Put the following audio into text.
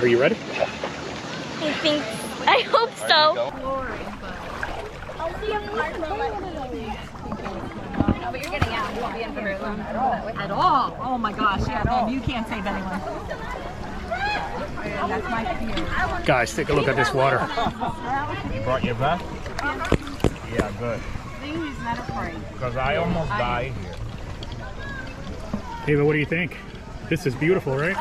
Are you ready? I think, I hope so. I'll see a No, but you're getting out. You won't be in for very long. At all. Oh my gosh, yeah, no, you can't save anyone. That's my fear. Guys, take a look at this water. You brought your vest? Yeah, good. He's not afraid. Because I almost died here. Ava, what do you think? This is beautiful, right?